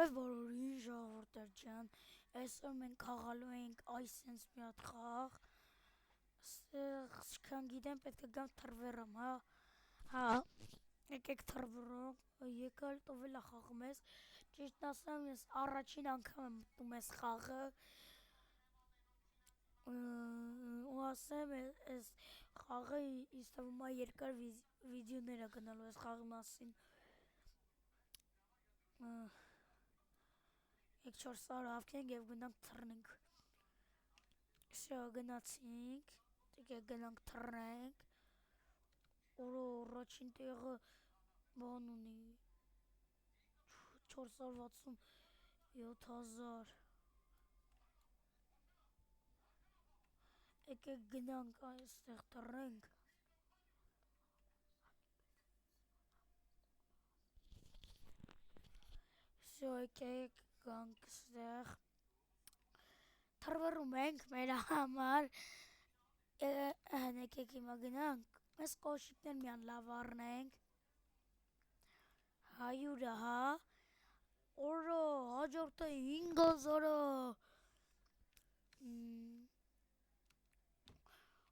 Բարև բոլորին ժողովուրդ ջան, այսօր մենք խաղալու ենք այսենց մի հատ խաղ, չքան գիտեմ պետք է գամ թռվեռամ, հա, եկեք թռվռող, եկալ տովել է խաղում ես, ճիշտ ասեմ ես առաջին անգամ եմ մտնում ես խաղը, ու ասեմ ես խաղը ինձ թվում է երկար վիդեոներ է գնալու ես խաղի մասին, Եկ 400 հավքենք և գնանք թռնենք, շո գնացինք, եկեք գնանք թռնենք, առաջին տեղը բան ունի 467,000, եկեք գնանք այստեղ թռնենք, շո եկեք գանք ստեղ, թռվռում ենք մեր համար, եկեք հիմա գնանք, մեզ կոշիկներ միան լավ առնենք, 100-ը հա, օրո հաջորդը 5,000-ը,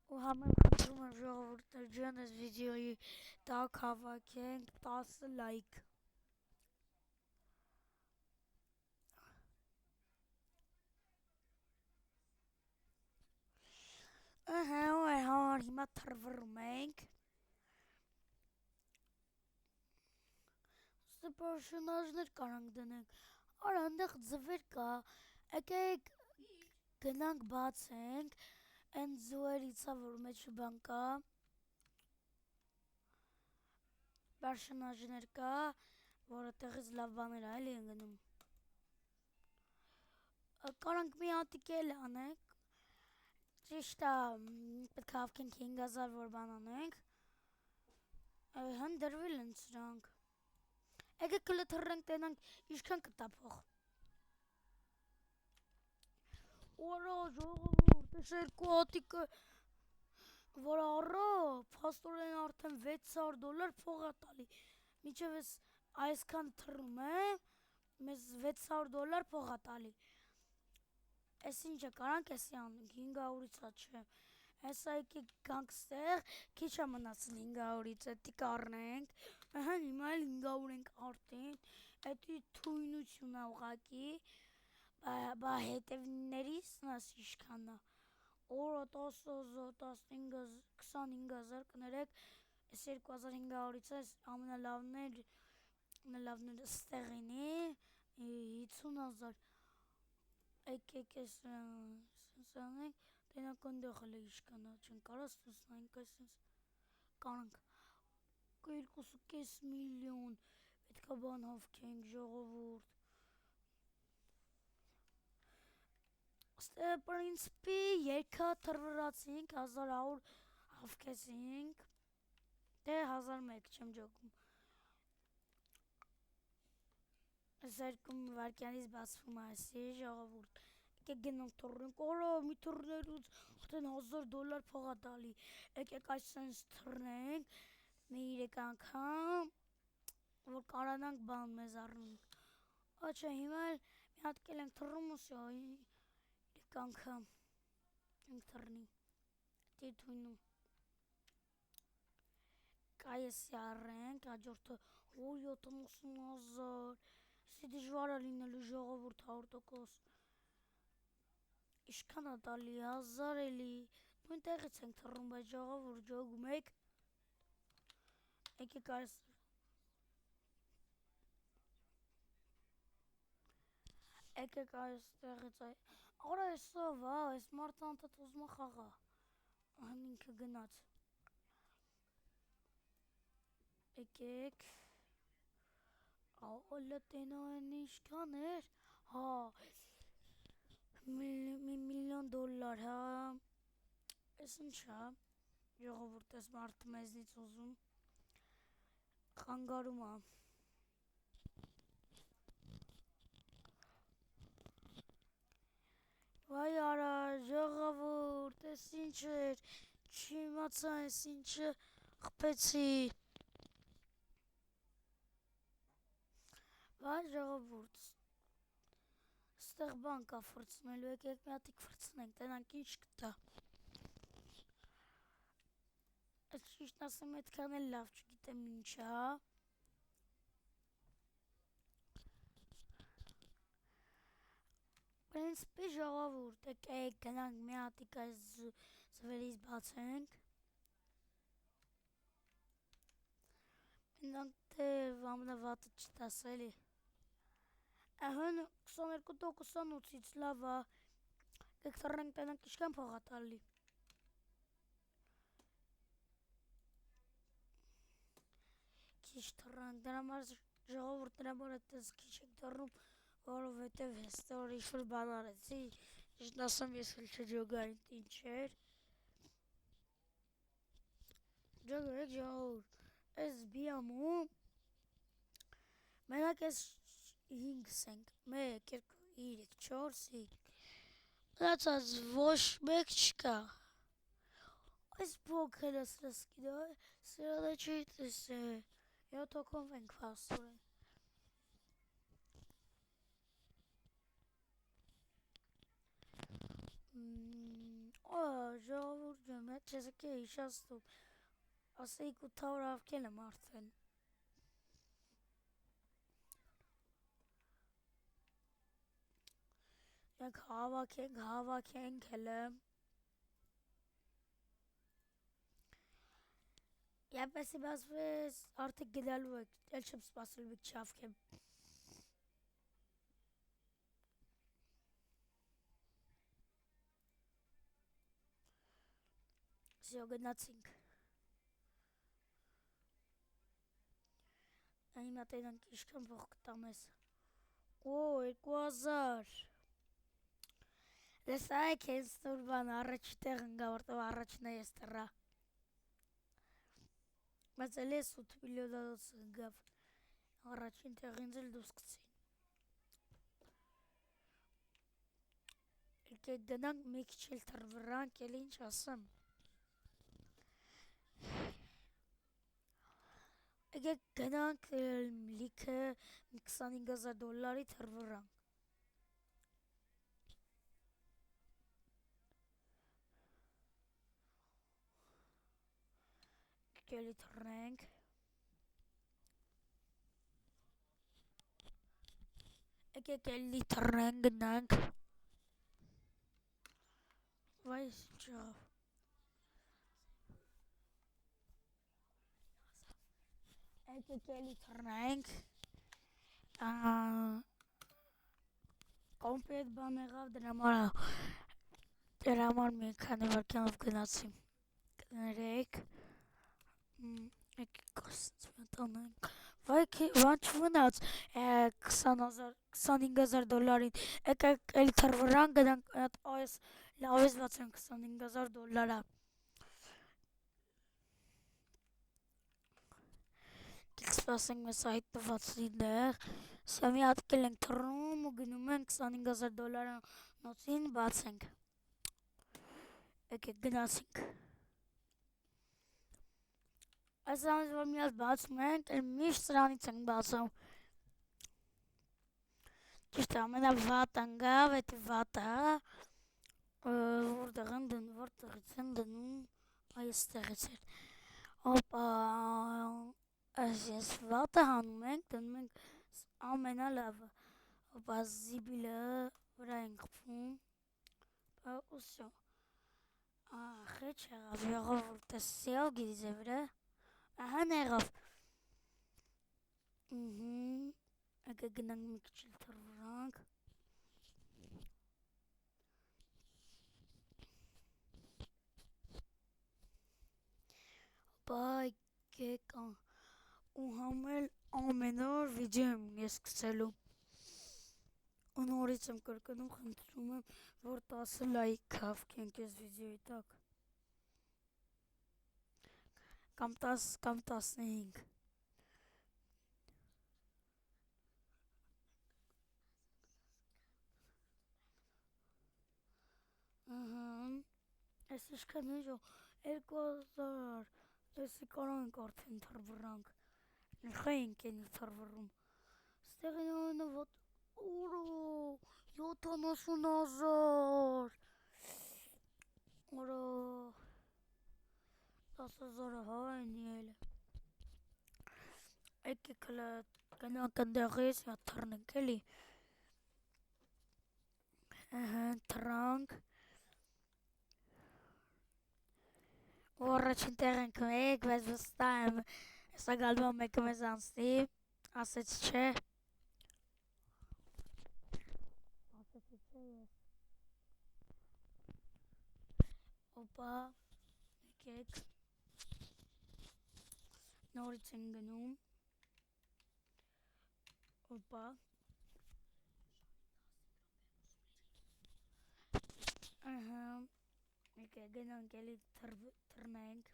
ու համեն խնդրում եմ ժողովուրդներ ջան այս վիդեոյի տակ հավաքենք 10 լայք, հիմա թռվռում ենք, պերսոնաժներ կարանք դնենք, արա ընդեղ ձվեր կա, եկեք գնանք բացենք, են ձուերիցա որ մեջը բան կա, պերսոնաժներ կա, որը տեղից լավ բաներ այլի են գնում, կարանք մի հատիկ էլ անենք, ճիշտ է պետք է հավքենք 5,000 որ բան անենք, հեն դրվել են սրանք, եկեք կլը թռնենք տենանք իշքան կտա փող, որա ժողովուրդ ես երկու հատիկը որ առա փաստորեն արդեն $600 փող է տալի, մինչև ես այսքան թռնում եմ, մեզ $600 փող է տալի, ես ինչը կարանք եսի անենք, 500-ից աչեմ, հեսա եկեք գանք ստեղ, քիչ է մնացել 500-ից, էտիկ առնենք, հիմա էլ 500 ենք արդեն, էտի թույնություն է ուղակի, բա հետևներիս նաս իշքան է, օրը 10,000, 25,000 կներեք, ես 2500-ից ես ամենալավները ստեղին է, 50,000, եկեք ես անենք, տենակ ընդեղ էլ է իշքան է, չեն կարաս տեսնենք այսինց, կարանք, 2,5 միլիոն, պետք է բան հավքենք ժողովուրդ, պրինցպի երկա թռվռացինք, 1100 հավքեցինք, դե 1001 չեմ ջոկում, ես 2 վարկյանից բացվում է այսի ժողովուրդ, եկեք գնանք թռնենք, որա մի թռներուց արդեն $1000 փող է տալի, եկեք այսենց թռնենք, մի 3 անգամ, որ կարանանք բան մեզ առնենք, աչա հիմա էլ մի հատիկ էլ ենք թռնում ու շո, 3 անգամ ենք թռնի, դի թույնում, կա եսի առենք, հաջորդը 70,000, եսի դժվար է լինելու ժողովուրդ 100%, իշքան է տալի 1000 էլի, նույն տեղից ենք թռնում, բայց ժողովուրդ ջոգում եք, եկեք այս, եկեք այս տեղից, արա եսով է, այս մարդը անդադ ուզում է խաղա, հեն ինքը գնաց, եկեք, ալը տենա են իշքան էր, հա, $1,000,000, հա, ես ինչ է, ժողովուրդ ես մարդը մեզնից ուզում, խանգարում է, վայ արա ժողովուրդ, ես ինչ էր, չիմացա ես ինչը խպեցի, վայ ժողովուրդ, այստեղ բան կա ֆրցնելու, եկեք մի հատիկ ֆրցնենք, տենանք ինչ կտա։ Այս ճիշտ ասեմ, այդքան էլ լավ չգիտեմ ինչ է, հա։ Պրինցպի ժողովուրդ, եկեք գնանք մի հատիկ այս զվերից բացենք։ Մենակ թե ամնավատը չտաս էլի։ Ահն 22%-ից լավ է, եկեք թռնենք տենանք ինչքան փող է տալի։ Քիչ թռանք, դրա համար ժողովուրդ դրա համար այդպես քիչ ենք թռնում, որովհետև հեստոր ինչ-որ բան արեցի, ճիշտ ասեմ ես էլ չջոգային ինչ էր։ Ջոգեք ժողովուրդ, այս բիամում մենակ այս 5-ս ենք, 1, 2, 3, 4, 5, մնացած ոչ մեկ չկա։ Այս փոքրը սրսկի դա, սրանը չի տեսե, 7 հոգով ենք վասուրեն։ Ժողովուրդ ջան, հետ չես եկե հիշաստում, ասեիք 800 ավկել եմ արդեն։ Եք հավաքենք հելը։ Եպեսի բասվես արդիկ գնալու եք, էլ չեմ սպասել մի չավքեմ։ Սյո գնացինք։ Հիմա տենանք ինչքան փող կտամ ես։ 2000։ Դες այք ես տուրբան առաջի տեղ ընգա, որտով առաջն է ես տռա։ Բայց էլ ես 8 միլիոնանոց ընգավ, առաջին տեղ ինձ էլ դուս կցին։ Եկեք գնանք մի քիչ էլ թռվրանք, էլ ինչ ասեմ։ Եկեք գնանք լիքը $25000 թռվրանք։ Եկելի թռնենք։ Եկեք էլի թռնենք գնանք։ Վայս չավ։ Եկեք էլի թռնենք։ Կոմպետ բան եղավ դրա համար մի քանի վարքյանով գնացի։ Կներեք։ Եկեք ասենց անենք։ Վան չմնաց $25000-ին, եկեք էլի թռվրանք գնանք այս լավից բացենք $25000-ը։ Եկեք սպասենք մեզ հայտնվածին դեղ, սա մի հատկել ենք թռնում ու գնում ենք $25000 նոցին բացենք։ Եկեք գնացինք։ Այս ամենից որ մի հատ բացում ենք, միշտ սրանից ենք բացում։ Ճիշտ է, ամենավատը ընգավ, էդի վատը, որտեղից են դնում, այստեղից էր։ Հոպա, ես վատը հանում ենք, դնում ենք ամենալավը։ Հոպա, զիբիլը վրա ենք խփում, ու սյո։ Խեչ եղավ, ժողովուրդ, սյո գիզի է վրա։ Ահա նեղավ։ Եկեք գնանք մի քիչ էլ թռվրանք։ Եկեք ու համել ամեն օր վիդեո եմ ես սկսելու։ Ու նորից եմ կրկնում, խնդրում եմ, որ 10 լայք հավքենք այս վիդեոյի տակ։ Կամ 10 կամ 15։ Այս ինչքան է 2000, եսի կարող ենք արդեն թռվրանք, նխայինք են թռվռում, ստեղին ամենավատ, 70,000 Ora 10,000 հա են ելը եկեք հլը գնանք ընդեղից հատ թռնենք էլի թռանք ու առաջին տեղ ենք մեկ բայց վստահ եմ հեսա գալվա մեկը մեզ անցնի ասեց չէ ես Օպա, եկեք, նորից են գնում, Օպա, եկեք գնանք էլի թռնենք,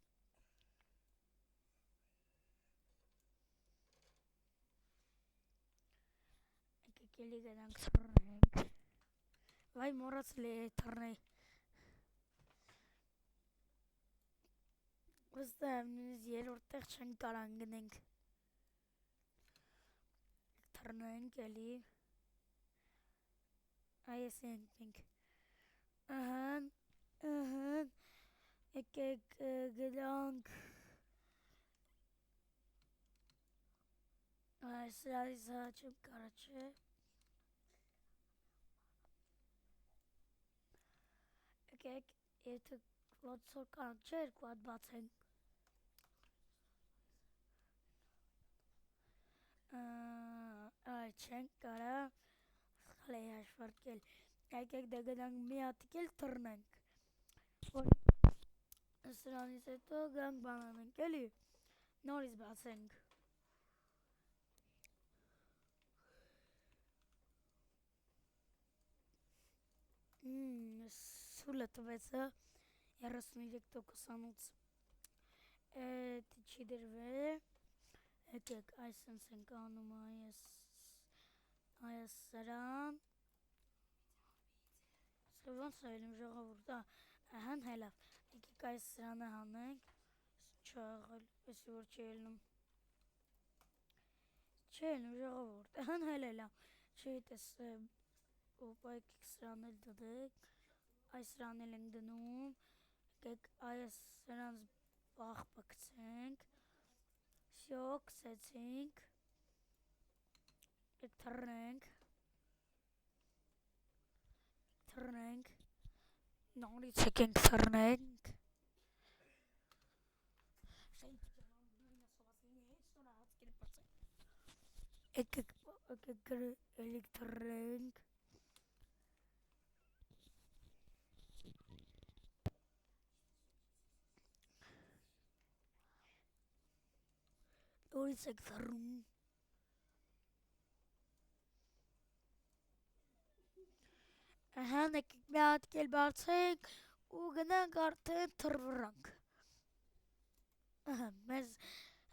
եկեք էլի գնանք թռնենք, վայ մոռացել էի թռնել, վստահ եմ նույնիսկ երրորդ տեղ չենք կարող գնենք, թռնենք էլի, այս ենք, եկեք գնանք, սրանից հա չեմ կարա չէ, եկեք եթե ոնց որ կանք չէ երկու հատ բացենք, այ չենք կարա, սխալ էի հաշվարկել, եկեք դե գնանք մի հատիկ էլ թռնենք, որ սրանից հետո գանք բանանենք էլի, նորից բացենք, սուլը տվեց 33%-անուց, չի դրվել, եկեք այսենց ենք անում այս սրան, ոնց այլում ժողովուրդ, ահան հելավ, եկեք այս սրանը հանենք, չի աղել, եսի որ չի ելնում, ժողովուրդ, ահան հելելա, չի տես, օպա եկեք սրան էլ դդեք, այս սրան էլ ենք դնում, եկեք այս սրանց բախպը կցենք, սյո կցեցինք, եք թռնենք, նորից եկենք թռնենք, եկեք էլիք թռնենք, նորից եք թռնում, ահան եկեք մի հատիկ էլ բացենք ու գնանք արդեն թռվրանք, մեզ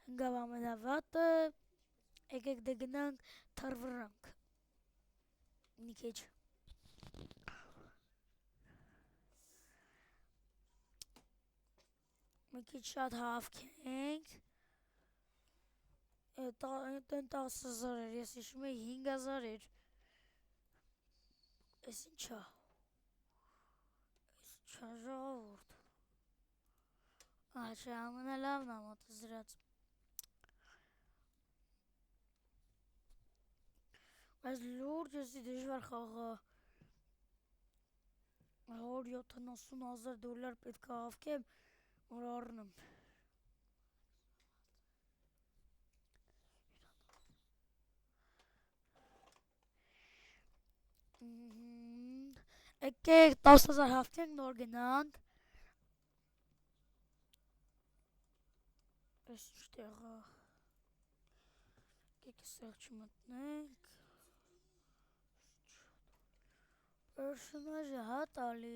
հնգավ ամենավատը, եկեք դե գնանք թռվրանք, մի քիչ, մի քիչ շատ հավքենք, տեն 10,000 էր, ես իշում էի 5,000 էր, ես ինչա ժողովուրդ, չէ ամենալավն ամոտը զրած, բայց լուրջ եսի դժվար խաղա, $170,000 պետք է հավքեմ, որ առնեմ, եկեք 10,000 հավքենք նոր գնանք, ես ինչ տեղա, եկեք սեղ չմտնենք, պերսոնաժը հա տալի,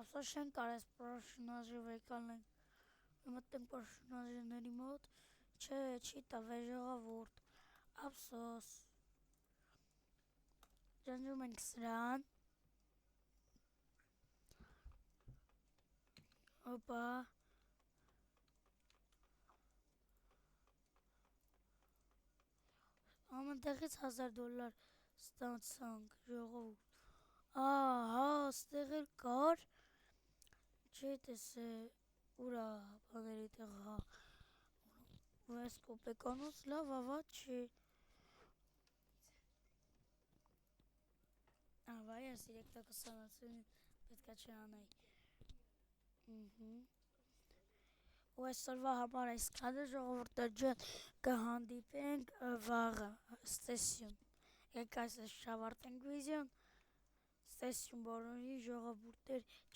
ասա չեն կարես պերսոնաժը վեկանենք, մտնենք պերսոնաժների մոտ, չէ չի տավե ժողովուրդ, ապսոս, ջնջում ենք սրան, օպա, ամեն տեղից $1,000 Ստացանք ժողովուրդ։ Ահա, ստեղ էլ կար։ Չէ տեսե ուրա բաների տեղը։ Այս կոպեկանոց լավ ավա չէ։ Ավայ, այս 320-ին պետքա չանայի։ Ու այսօրվա համար այսքանը ժողովուրդը ջան, կհանդիպենք վաղը ստեսյուն։ Եկք այսպես չավարտենք վիդեոն, ստեսյուն բոլորի ժողովուրդներ ջան։